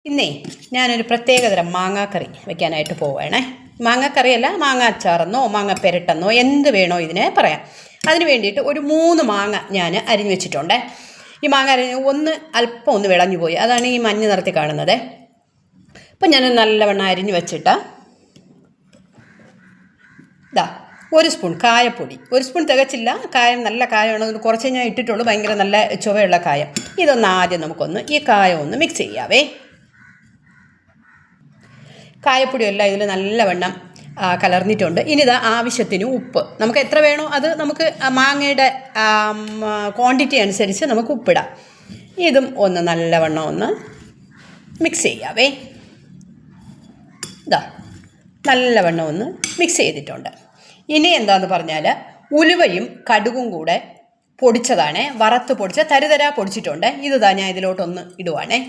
ഇന്നേ ഞാനൊരു പ്രത്യേകതരം മാങ്ങാക്കറി വെക്കാനായിട്ട് പോവുകയാണേ. മാങ്ങാക്കറിയല്ല, മാങ്ങ അച്ചാറെന്നോ മാങ്ങ പെരട്ടെന്നോ എന്ത് വേണോ ഇതിനെ പറയാം. അതിന് വേണ്ടിയിട്ട് ഒരു 3 മാങ്ങ ഞാൻ അരിഞ്ഞു വെച്ചിട്ടുണ്ട്. ഈ മാങ്ങ ഒന്ന് അല്പം ഒന്ന് വിളഞ്ഞു പോയി, അതാണ് ഈ മഞ്ഞ നിറത്തിൽ കാണുന്നത്. അപ്പം ഞാൻ നല്ലവണ്ണം അരിഞ്ഞു വെച്ചിട്ട് ഇതാ 1 സ്പൂൺ കായപ്പൊടി, 1 സ്പൂൺ തികച്ചില്ല, കായം നല്ല കായമാണ്, അതിന് കുറച്ച് ഞാൻ ഇട്ടിട്ടുള്ളൂ, ഭയങ്കര നല്ല ചുവയുള്ള കായം. ഇതൊന്ന് ആദ്യം നമുക്കൊന്ന് ഈ കായം ഒന്ന് മിക്സ് ചെയ്യാവേ. കായപ്പൊടിയെല്ലാം ഇതിൽ നല്ലവണ്ണം കലർന്നിട്ടുണ്ട്. ഇനി ഇതാ ആവശ്യത്തിന് ഉപ്പ്, നമുക്ക് എത്ര വേണോ അത് നമുക്ക് മാങ്ങയുടെ ക്വാണ്ടിറ്റി അനുസരിച്ച് നമുക്ക് ഉപ്പിടാം. ഇതും ഒന്ന് നല്ലവണ്ണം ഒന്ന് മിക്സ് ചെയ്യാവേ. ഇതാ നല്ലവണ്ണം ഒന്ന് മിക്സ് ചെയ്തിട്ടുണ്ട്. ഇനി എന്താണെന്ന് പറഞ്ഞാൽ ഉലുവയും കടുകും കൂടെ പൊടിച്ചതാണേ, വറുത്ത് പൊടിച്ച തരിതരാ പൊടിച്ചിട്ടുണ്ട്. ഇത് ഞാൻ ഇതിലോട്ടൊന്ന് ഇടുവാണേ.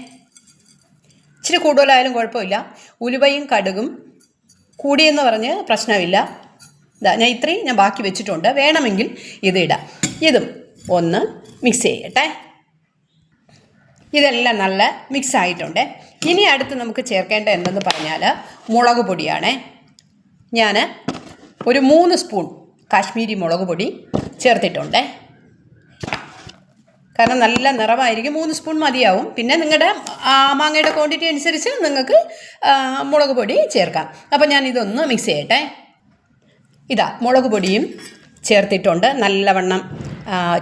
ഇച്ചിരി കൂടുതലായാലും കുഴപ്പമില്ല, ഉലുവയും കടുകും കൂടിയെന്ന് പറഞ്ഞ് പ്രശ്നമില്ല. ഇതാ ഞാൻ ഇത്രയും ഞാൻ ബാക്കി വെച്ചിട്ടുണ്ട്, വേണമെങ്കിൽ ഇത് ഇടാം. ഇതും ഒന്ന് മിക്സ് ചെയ്യട്ടെ. ഇതെല്ലാം നല്ല മിക്സ് ആയിട്ടുണ്ട്. ഇനി അടുത്ത് നമുക്ക് ചേർക്കേണ്ട എന്തെന്ന് പറഞ്ഞാൽ മുളക് പൊടിയാണേ. ഞാൻ ഒരു 3 സ്പൂൺ കാശ്മീരി മുളക് പൊടി ചേർത്തിട്ടുണ്ട്. കാരണം നല്ല നിറമായിരിക്കും, 3 സ്പൂൺ മതിയാവും. പിന്നെ നിങ്ങളുടെ മാങ്ങയുടെ ക്വാണ്ടിറ്റി അനുസരിച്ച് നിങ്ങൾക്ക് മുളക് പൊടി ചേർക്കാം. അപ്പോൾ ഞാൻ ഇതൊന്ന് മിക്സ് ചെയ്യട്ടെ. ഇതാ മുളക് പൊടിയും ചേർത്തിട്ടുണ്ട്. നല്ലവണ്ണം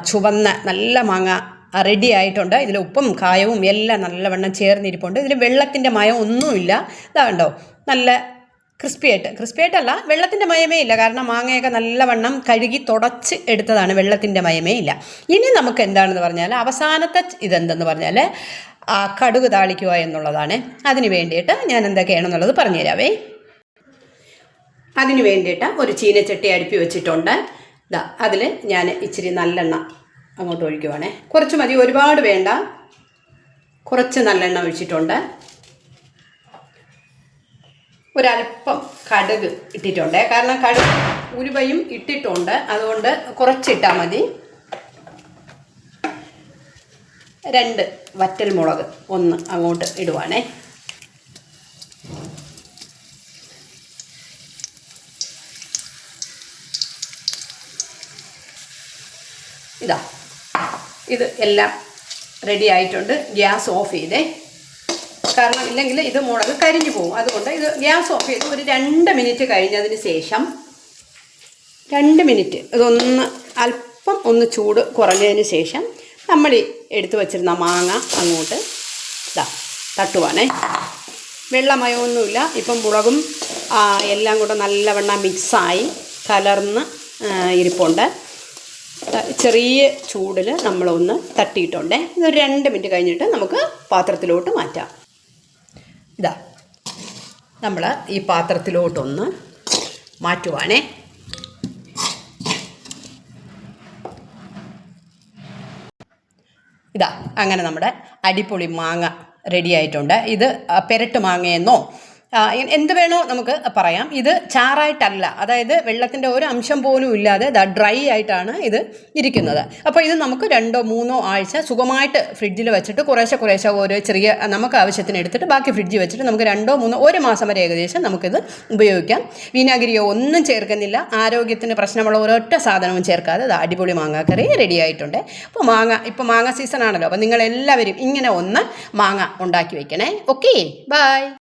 ചുവന്ന നല്ല മാങ്ങ റെഡി ആയിട്ടുണ്ട്. ഇതിൽ ഉപ്പും കായവും എല്ലാം നല്ലവണ്ണം ചേർന്നിരിപ്പുണ്ട്. ഇതിൽ വെള്ളത്തിൻ്റെ മയം ഒന്നുമില്ല. ഇതാ കണ്ടോ, നല്ല ക്രിസ്പി ആയിട്ടല്ല, വെള്ളത്തിൻ്റെ മയമേ ഇല്ല. കാരണം മാങ്ങയൊക്കെ നല്ലവണ്ണം കഴുകി തുടച്ച് എടുത്തതാണ്, വെള്ളത്തിൻ്റെ മയമേ ഇല്ല. ഇനി നമുക്ക് എന്താണെന്ന് പറഞ്ഞാൽ അവസാനത്തെ ഇതെന്തെന്ന് പറഞ്ഞാൽ കടുക് താളിക്കുക എന്നുള്ളതാണ്. അതിന് വേണ്ടിയിട്ട് ഞാൻ എന്തൊക്കെയാണെന്നുള്ളത് പറഞ്ഞു തരാവേ. അതിന് വേണ്ടിയിട്ട് ഒരു ചീനച്ചട്ടി അടുപ്പി വെച്ചിട്ടുണ്ട്. ഇതാ അതിൽ ഞാൻ ഇച്ചിരി നല്ലെണ്ണ അങ്ങോട്ട് ഒഴിക്കുവാണേ. കുറച്ച് മതി, ഒരുപാട് വേണ്ട, കുറച്ച് നല്ലെണ്ണ ഒഴിച്ചിട്ടുണ്ട്. ഒരല്പം കടുക് ഇട്ടിട്ടുണ്ട്, കാരണം കടുക് ഉലുവയും ഇട്ടിട്ടുണ്ട്, അതുകൊണ്ട് കുറച്ചിട്ടാൽ മതി. 2 വറ്റൽ മുളക് ഒന്ന് അങ്ങോട്ട് ഇടുവാണേ. ഇതാ ഇത് എല്ലാം റെഡി ആയിട്ടുണ്ട്. ഗ്യാസ് ഓഫ് ചെയ്തേ, കാരണം ഇല്ലെങ്കിൽ ഇത് മുളക് കരിഞ്ഞു പോകും. അതുകൊണ്ട് ഇത് ഗ്യാസ് ഓഫ് ചെയ്ത് ഒരു 2 മിനിറ്റ് കഴിഞ്ഞതിന് ശേഷം 2 മിനിറ്റ് ഇതൊന്ന് അല്പം ഒന്ന് ചൂട് കുറഞ്ഞതിന് ശേഷം നമ്മൾ എടുത്തു വച്ചിരുന്ന മാങ്ങ അങ്ങോട്ട് തട്ടുവാണേ. വെള്ളമയമൊന്നുമില്ല. ഇപ്പം മുളകും എല്ലാം കൂടെ നല്ലവണ്ണം മിക്സായി കലർന്ന് ഇരിപ്പുണ്ട്. ചെറിയ ചൂടിൽ നമ്മളൊന്ന് തട്ടിയിട്ടുണ്ട്. ഇതൊരു 2 മിനിറ്റ് കഴിഞ്ഞിട്ട് നമുക്ക് പാത്രത്തിലോട്ട് മാറ്റാം. ഇതാ നമ്മൾ ഈ പാത്രത്തിലോട്ടൊന്ന് മാറ്റുവാണേ. ഇതാ അങ്ങനെ നമ്മുടെ അടിപൊളി മാങ്ങ റെഡി ആയിട്ടുണ്ട്. ഇത് പെരട്ട് മാങ്ങയെന്നോ എന്ത് വേണോ നമുക്ക് പറയാം. ഇത് ചാറായിട്ടല്ല, അതായത് വെള്ളത്തിൻ്റെ ഒരു അംശം പോലും ഇല്ലാതെ ഡ്രൈ ആയിട്ടാണ് ഇത് ഇരിക്കുന്നത്. അപ്പോൾ ഇത് നമുക്ക് 2-3 ആഴ്ച സുഖമായിട്ട് ഫ്രിഡ്ജിൽ വെച്ചിട്ട് കുറേശ്ശെ ഓരോ ചെറിയ നമുക്ക് ആവശ്യത്തിന് എടുത്തിട്ട് ബാക്കി ഫ്രിഡ്ജിൽ വെച്ചിട്ട് നമുക്ക് 2-3 1 മാസം വരെ ഏകദേശം നമുക്കിത് ഉപയോഗിക്കാം. വിനാഗിരിയോ ഒന്നും ചേർക്കുന്നില്ല, ആരോഗ്യത്തിന് പ്രശ്നമുള്ള ഒരൊറ്റ സാധനവും ചേർക്കാതെ അടിപൊളി മാങ്ങാക്കറി റെഡി ആയിട്ടുണ്ട്. അപ്പോൾ മാങ്ങ സീസൺ ആണല്ലോ, അപ്പോൾ നിങ്ങളെല്ലാവരും ഇങ്ങനെ ഒന്ന് മാങ്ങ ഉണ്ടാക്കി വെക്കണേ. Okay, by.